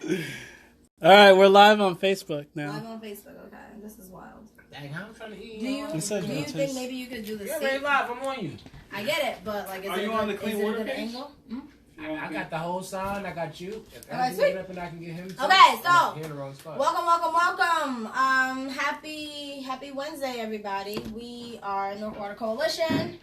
All right, we're live on Facebook now. Live on Facebook, okay. This is wild. Dang, I'm trying to eat. Do you think maybe you could do the You're seat? already live. I'm on you. I get it, but like, Are you on the clean water page? Angle? Hmm? I got the whole sign. I got you. If Okay, I can sweet. get up and I can get him. Too, Okay, so here in the wrong spot. welcome. Happy Wednesday, everybody. We are North Water Coalition.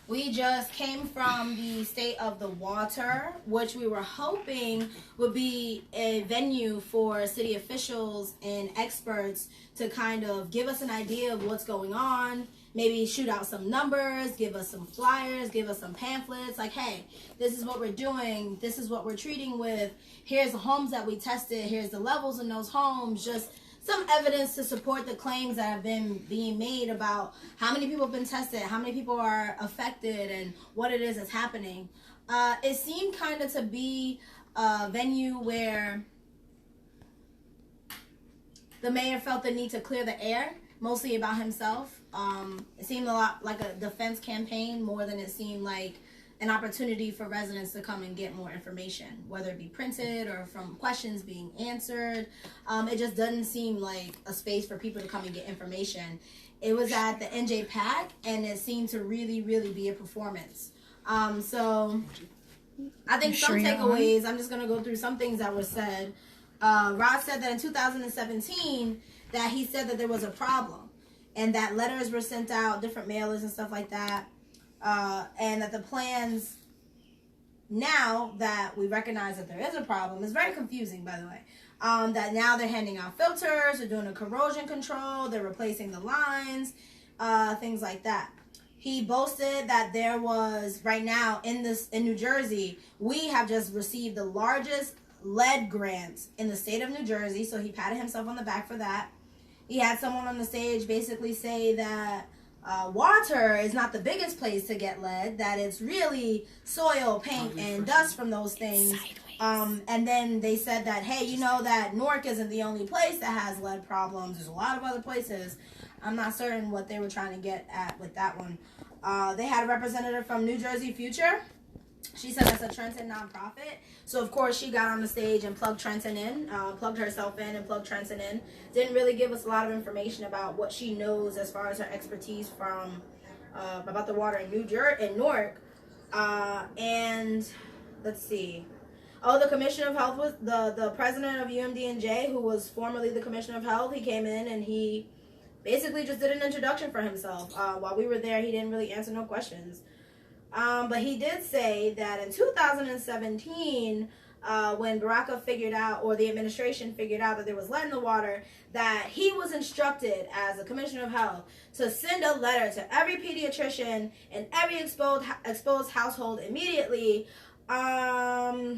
We just came from the State of the Water, which we were hoping would be a venue for city officials and experts to kind of give us an idea of what's going on, maybe shoot out some numbers, give us some flyers, give us some pamphlets, like, hey, this is what we're doing, this is what we're treating with, here's the homes that we tested, here's the levels in those homes, just some evidence to support the claims that have been being made about how many people have been tested, how many people are affected, and what it is that's happening. It seemed kind of to be a venue where the mayor felt the need to clear the air, mostly about himself. It seemed a lot like a defense campaign more than it seemed like an opportunity for residents to come and get more information, whether it be printed or from questions being answered. It just doesn't seem like a space for people to come and get information. It was at the NJPAC, and it seemed to really, really be a performance. So I think some takeaways, I'm just going to go through some things that were said. Rod said that in 2017, that he said that there was a problem, and that letters were sent out, different mailers and stuff like that. And that the plans, now that we recognize that there is a problem, is very confusing, by the way. That now they're handing out filters, they're doing a corrosion control, they're replacing the lines, things like that. He boasted that there was, right now in New Jersey, we have just received the largest lead grant in the state of New Jersey, so he patted himself on the back for that. He had someone on the stage basically say that water is not the biggest place to get lead, that it's really soil, paint, and dust from those things. And then they said that, hey, you know that Newark isn't the only place that has lead problems. There's a lot of other places. I'm not certain what they were trying to get at with that one. They had a representative from New Jersey Future. She said that's a Trenton nonprofit. So, of course, she got on the stage and plugged Trenton in, plugged herself in and plugged Trenton in. Didn't really give us a lot of information about what she knows as far as her expertise from about the water in Newark. And let's see. Oh, the Commissioner of Health was the president of UMDNJ, who was formerly the Commissioner of Health. He came in and he basically just did an introduction for himself. While we were there, he didn't really answer no questions. But he did say that in 2017, when Baraka figured out, or the administration figured out that there was lead in the water, that he was instructed as a Commissioner of Health to send a letter to every pediatrician and every exposed household immediately. I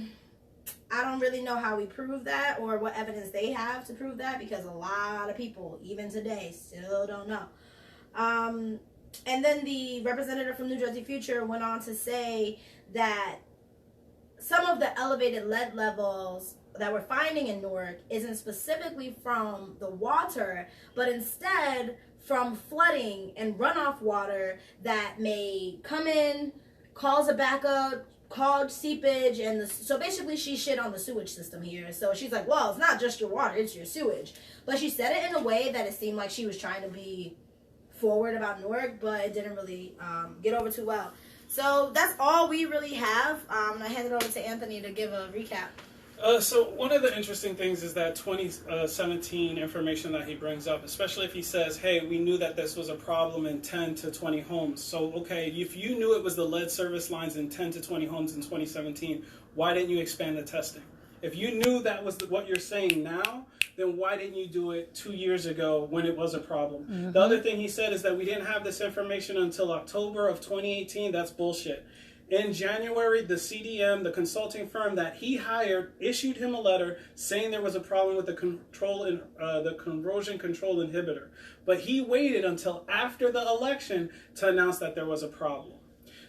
don't really know how we prove that or what evidence they have to prove that, because a lot of people, even today, still don't know. And then the representative from New Jersey Future went on to say that some of the elevated lead levels that we're finding in Newark isn't specifically from the water, but instead from flooding and runoff water that may come in, cause a backup, cause seepage, and so basically she shit on the sewage system here. So she's like, well, it's not just your water, it's your sewage. But she said it in a way that it seemed like she was trying to be forward about Newark, but it didn't really get over too well. So that's all we really have. I hand it over to Anthony to give a recap. So one of the interesting things is that 2017 information that he brings up, especially if he says, hey, we knew that this was a problem in 10 to 20 homes. So, okay, if you knew it was the lead service lines in 10 to 20 homes in 2017, why didn't you expand the testing? If you knew that was what you're saying now, then why didn't you do it 2 years ago when it was a problem? Mm-hmm. The other thing he said is that we didn't have this information until October of 2018. That's bullshit. In January, the CDM, the consulting firm that he hired, issued him a letter saying there was a problem with the corrosion control inhibitor. But he waited until after the election to announce that there was a problem.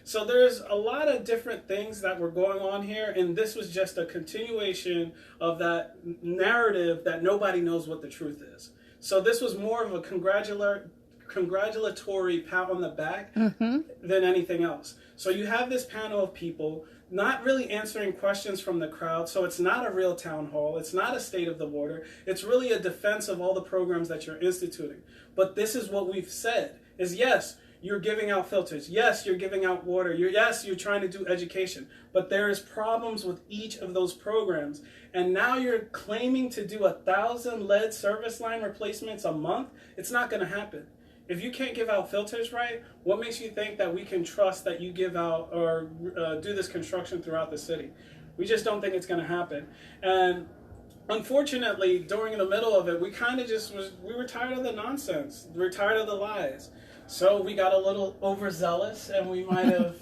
So there's a lot of different things that were going on here, and this was just a continuation of that narrative that nobody knows what the truth is. So this was more of a congratulatory pat on the back than anything else. So you have this panel of people not really answering questions from the crowd. So it's not a real town hall. It's not a state of the water. It's really a defense of all the programs that you're instituting. But this is what we've said is, yes, you're giving out filters. Yes, you're giving out water. Yes, you're trying to do education. But there is problems with each of those programs. And now you're claiming to do 1,000 lead service line replacements a month. It's not going to happen. If you can't give out filters right, what makes you think that we can trust that you give out or do this construction throughout the city? We just don't think it's going to happen. And unfortunately, during the middle of it, we kind of we were tired of the nonsense. We were tired of the lies. So we got a little overzealous, and we might have,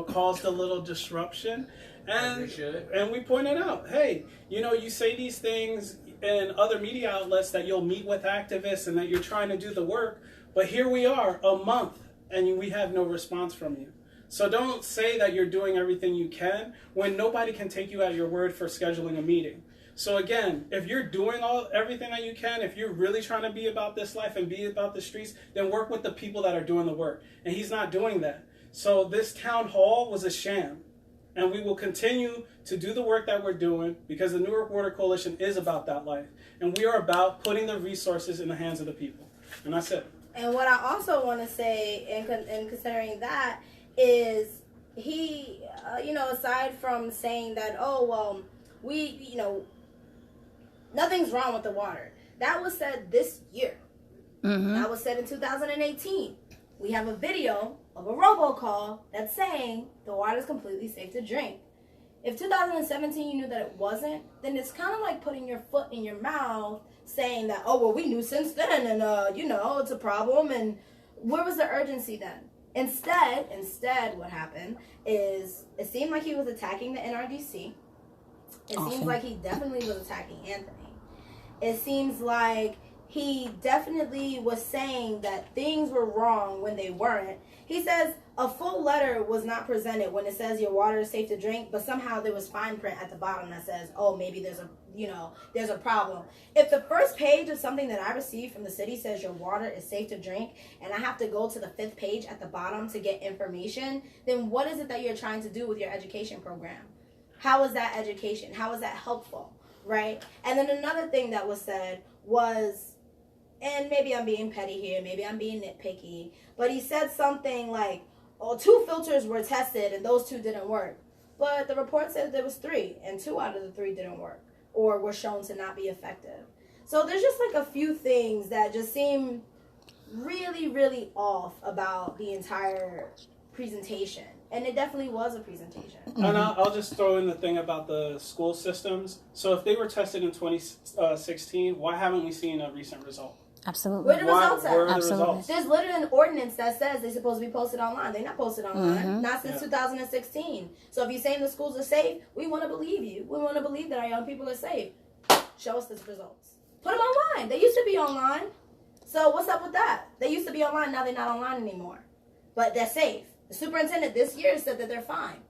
caused a little disruption. And we pointed out, hey, you say these things in other media outlets that you'll meet with activists and that you're trying to do the work. But here we are, a month, and we have no response from you. So don't say that you're doing everything you can when nobody can take you at your word for scheduling a meeting. So again, if you're doing everything that you can, if you're really trying to be about this life and be about the streets, then work with the people that are doing the work. And he's not doing that. So this town hall was a sham. And we will continue to do the work that we're doing because the Newark Water Coalition is about that life. And we are about putting the resources in the hands of the people. And that's it. And what I also want to say, in considering that, is he, aside from saying that, nothing's wrong with the water. That was said this year. Mm-hmm. That was said in 2018. We have a video of a robocall that's saying the water is completely safe to drink. If 2017 you knew that it wasn't, then it's kind of like putting your foot in your mouth saying that, we knew since then and, it's a problem. And where was the urgency then? Instead, what happened is it seemed like he was attacking the NRDC. It seems like he definitely was attacking Anthony. It seems like he definitely was saying that things were wrong when they weren't. He says a full letter was not presented when it says your water is safe to drink, but somehow there was fine print at the bottom that says, maybe there's a problem. If the first page of something that I received from the city says your water is safe to drink, and I have to go to the 5th page at the bottom to get information, then what is it that you're trying to do with your education program? How is that education? How is that helpful, right? And then another thing that was said was, and maybe I'm being petty here, maybe I'm being nitpicky, but he said something like, 2 filters were tested and those 2 didn't work. But the report said there was 3, and 2 out of the 3 didn't work or were shown to not be effective. So there's just like a few things that just seem really, really off about the entire presentation. And it definitely was a presentation. And I'll just throw in the thing about the school systems. So if they were tested in 2016, why haven't we seen a recent result? Absolutely. Where are the results at? Where are the results? There's literally an ordinance that says they're supposed to be posted online. They're not posted online. Not since 2016. So if you're saying the schools are safe, we want to believe you. We want to believe that our young people are safe. Show us the results. Put them online. They used to be online. So what's up with that? They used to be online. Now they're not online anymore. But they're safe. The superintendent this year said that they're fine.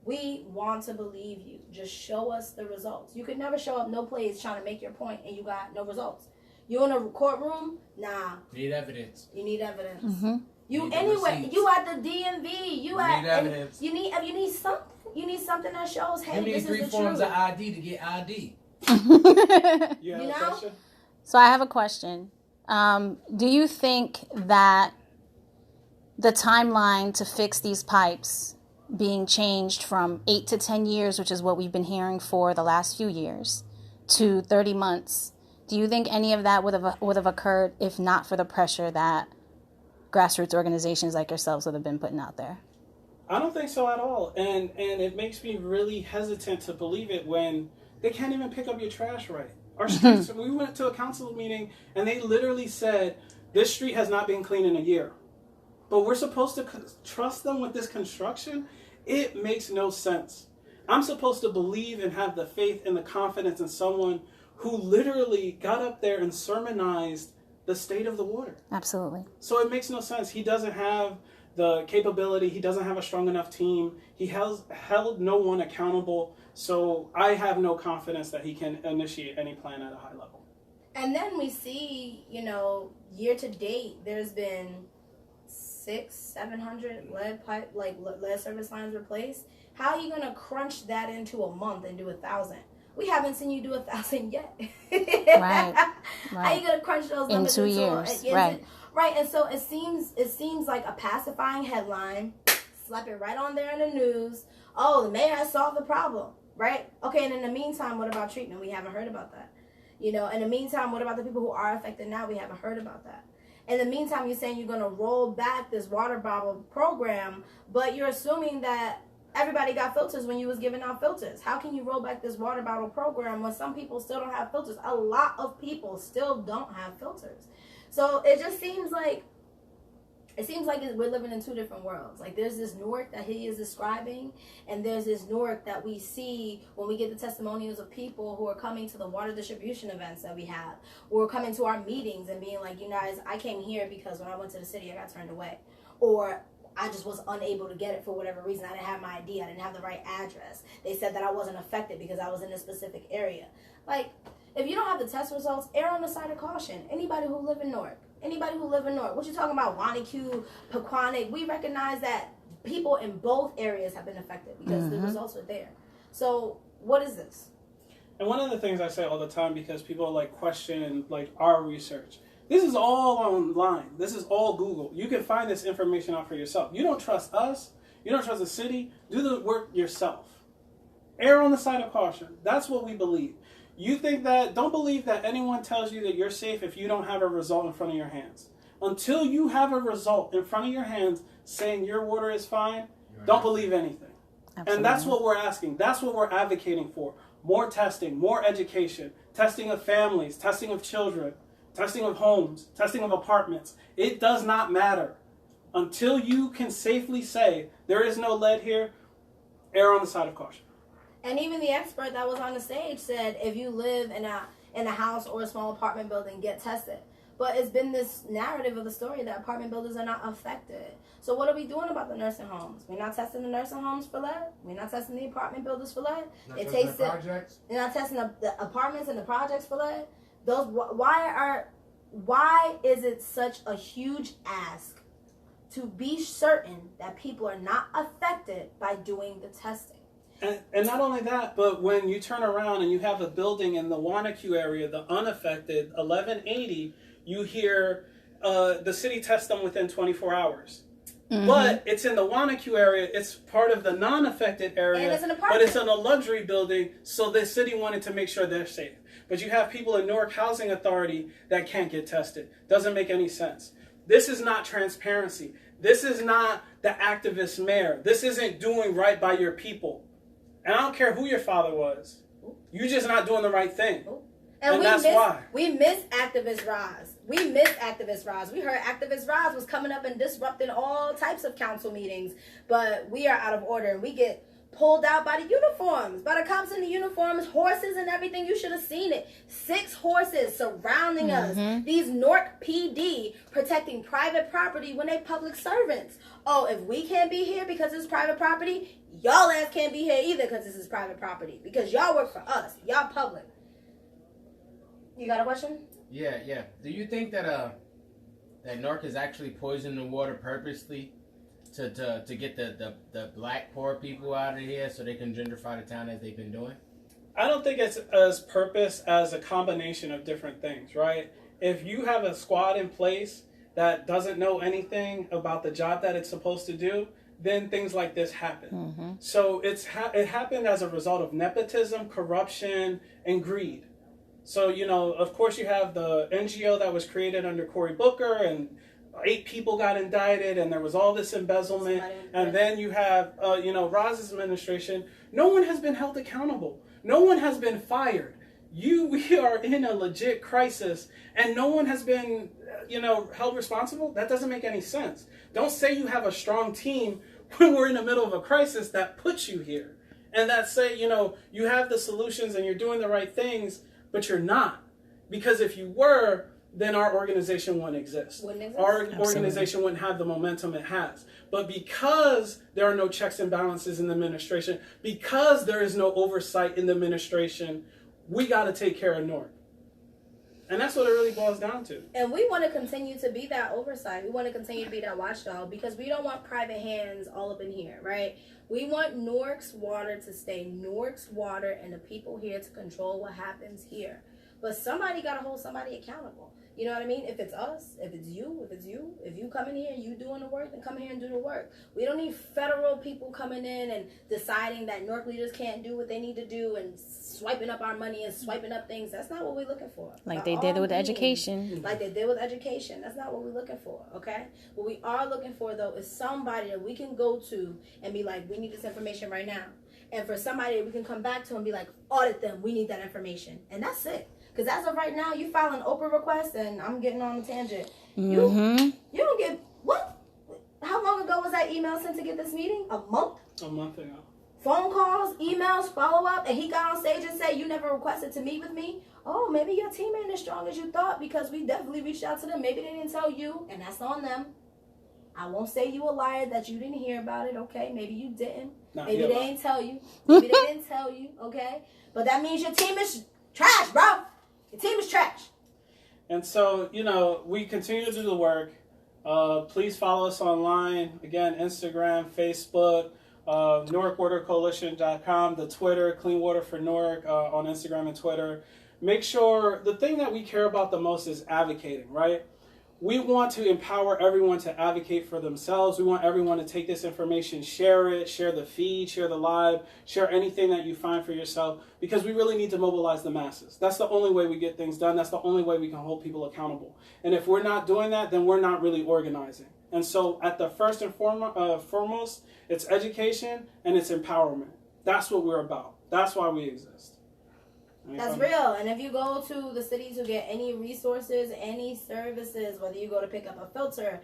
We want to believe you. Just show us the results. You could never show up no place trying to make your point and you got no results. You in a courtroom? Nah. Need evidence. You need evidence. Mm-hmm. You anyway. You at the DMV. You need evidence. You need something. You need something that shows. Hey, this is the truth. You need 3 forms of ID to get ID. You have a question? So I have a question. Do you think that the timeline to fix these pipes being changed from 8 to 10 years, which is what we've been hearing for the last few years, to 30 months, do you think any of that would have occurred if not for the pressure that grassroots organizations like yourselves would have been putting out there? I don't think so at all. And it makes me really hesitant to believe it when they can't even pick up your trash right. Our streets, we went to a council meeting and they literally said, this street has not been clean in a year. But we're supposed to trust them with this construction? It makes no sense. I'm supposed to believe and have the faith and the confidence in someone who literally got up there and sermonized the state of the water. Absolutely. So it makes no sense. He doesn't have the capability. He doesn't have a strong enough team. He has held no one accountable. So I have no confidence that he can initiate any plan at a high level. And then we see, year to date, there's been 700 lead service lines replaced. How are you gonna crunch that into a month and do 1,000? We haven't seen you do 1,000 yet. Right. How are you gonna crunch those numbers in 2 into years? Right. Right. And so it seems like a pacifying headline. Slap it right on there in the news. Oh, the mayor has solved the problem. Right. Okay. And in the meantime, what about treatment? We haven't heard about that. In the meantime, what about the people who are affected now? We haven't heard about that. In the meantime, you're saying you're going to roll back this water bottle program, but you're assuming that everybody got filters when you was giving out filters. How can you roll back this water bottle program when some people still don't have filters? A lot of people still don't have filters. So it just seems like we're living in two different worlds. Like there's this Newark that he is describing, and there's this Newark that we see when we get the testimonials of people who are coming to the water distribution events that we have, or coming to our meetings and being like, you guys, I came here because when I went to the city, I got turned away. Or I just was unable to get it for whatever reason. I didn't have my ID. I didn't have the right address. They said that I wasn't affected because I was in a specific area. Like, if you don't have the test results, err on the side of caution. Anybody who live in Newark, what you talking about, Wanacue, Pequannock, we recognize that people in both areas have been affected because the results are there. So what is this? And one of the things I say all the time, because people question our research, this is all online. This is all Google. You can find this information out for yourself. You don't trust us. You don't trust the city. Do the work yourself. Err on the side of caution. That's what we believe. Don't believe that anyone tells you that you're safe if you don't have a result in front of your hands. Until you have a result in front of your hands saying your water is fine, don't believe anything. Absolutely. And that's what we're asking. That's what we're advocating for. More testing, more education, testing of families, testing of children, testing of homes, testing of apartments. It does not matter. Until you can safely say there is no lead here, err on the side of caution. And even the expert that was on the stage said, if you live in a house or a small apartment building, get tested. But it's been this narrative of the story that apartment buildings are not affected. So what are we doing about the nursing homes? We're not testing the nursing homes for lead. We're not testing the apartment buildings for lead. Not testing the projects. They're not testing the apartments and the projects for lead. Why is it such a huge ask to be certain that people are not affected by doing the testing? And not only that, but when you turn around and you have a building in the Wanacue area, the unaffected, 1180, you hear the city test them within 24 hours. Mm-hmm. But it's in the Wanacue area. It's part of the non-affected area. And it's an apartment. But it's in a luxury building, so the city wanted to make sure they're safe. But you have people in Newark Housing Authority that can't get tested. Doesn't make any sense. This is not transparency. This is not the activist mayor. This isn't doing right by your people. And I don't care who your father was. You're just not doing the right thing. And that's why. We miss activist Roz. We heard activist Roz was coming up and disrupting all types of council meetings. But we are out of order. And we get pulled out by the uniforms, by the cops in the uniforms, horses and everything. You should have seen it. 6 horses surrounding us. These Newark PD protecting private property when they public servants. Oh, if we can't be here because it's private property, y'all ass can't be here either because this is private property. Because y'all work for us. Y'all public. You got a question? Yeah. Do you think that Newark is actually poisoning the water purposely to get the black poor people out of here so they can gentrify the town as they've been doing? I don't think it's as purpose as a combination of different things, right? If you have a squad in place that doesn't know anything about the job that it's supposed to do, then things like this happen. So it happened as a result of nepotism, corruption, and greed. So, of course you have the NGO that was created under Cory Booker, and 8 people got indicted, and there was all this embezzlement. And then you have, Roz's administration. No one has been held accountable. No one has been fired. We are in a legit crisis, and no one has been, held responsible. That doesn't make any sense. Don't say you have a strong team when we're in the middle of a crisis that puts you here. And that say, you have the solutions and you're doing the right things, but you're not. Because if you were, then our organization wouldn't exist. Our organization wouldn't have the momentum it has. But because there are no checks and balances in the administration, because there is no oversight in the administration, we got to take care of Newark. And that's what it really boils down to. And we want to continue to be that oversight. We want to continue to be that watchdog because we don't want private hands all up in here, right? We want Newark's water to stay Newark's water and the people here to control what happens here. But somebody got to hold somebody accountable. You know what I mean? If it's us, if you come in here and you doing the work, then come here and do the work. We don't need federal people coming in and deciding that Newark leaders can't do what they need to do and swiping up our money and swiping up things. That's not what we're looking for. Like they did with education. Like they did with education. That's not what we're looking for, okay? What we are looking for, though, is somebody that we can go to and be like, we need this information right now. And for somebody that we can come back to and be like, audit them, we need that information. And that's it. Because as of right now, you file an Oprah request, and I'm getting on a tangent. You don't get, what? How long ago was that email sent to get this meeting? A month? A month ago. Phone calls, emails, follow-up, and he got on stage and said, you never requested to meet with me? Oh, maybe your team ain't as strong as you thought because we definitely reached out to them. Maybe they didn't tell you, and that's on them. I won't say you a liar that you didn't hear about it, okay? Maybe you didn't. Maybe they didn't tell you. Maybe they didn't tell you, okay? But that means your team is trash, bro. Your team is trash. And so, we continue to do the work. Please follow us online. Again, Instagram, Facebook, NewarkWaterCoalition.com, the Twitter, Clean Water for Newark on Instagram and Twitter. Make sure, the thing that we care about the most is advocating, right? We want to empower everyone to advocate for themselves. We want everyone to take this information, share it, share the feed, share the live, share anything that you find for yourself, because we really need to mobilize the masses. That's the only way we get things done. That's the only way we can hold people accountable. And if we're not doing that, then we're not really organizing. And so at the first and foremost, it's education and it's empowerment. That's what we're about. That's why we exist. That's real. And if you go to the city to get any resources, any services, whether you go to pick up a filter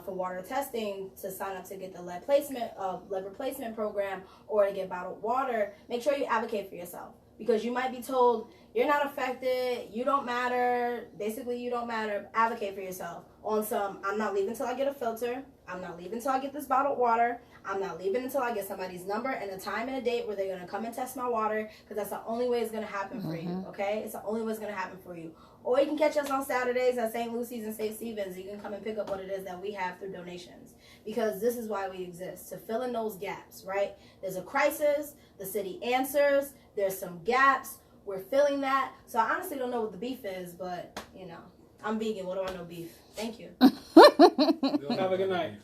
for water testing, to sign up to get the lead replacement program, or to get bottled water, make sure you advocate for yourself. Because you might be told, you're not affected, you don't matter, basically you don't matter. Advocate for yourself. On some, I'm not leaving until I get a filter, I'm not leaving until I get this bottled water, I'm not leaving until I get somebody's number and a time and a date where they're going to come and test my water, because that's the only way it's going to happen for you, okay? It's the only way it's going to happen for you. Or you can catch us on Saturdays at St. Lucy's and St. Stephen's. You can come and pick up what it is that we have through donations, because this is why we exist, to fill in those gaps, right? There's a crisis, the city answers, there's some gaps, we're filling that. So I honestly don't know what the beef is, but, I'm vegan. What do I know beef? Thank you. Have a good night.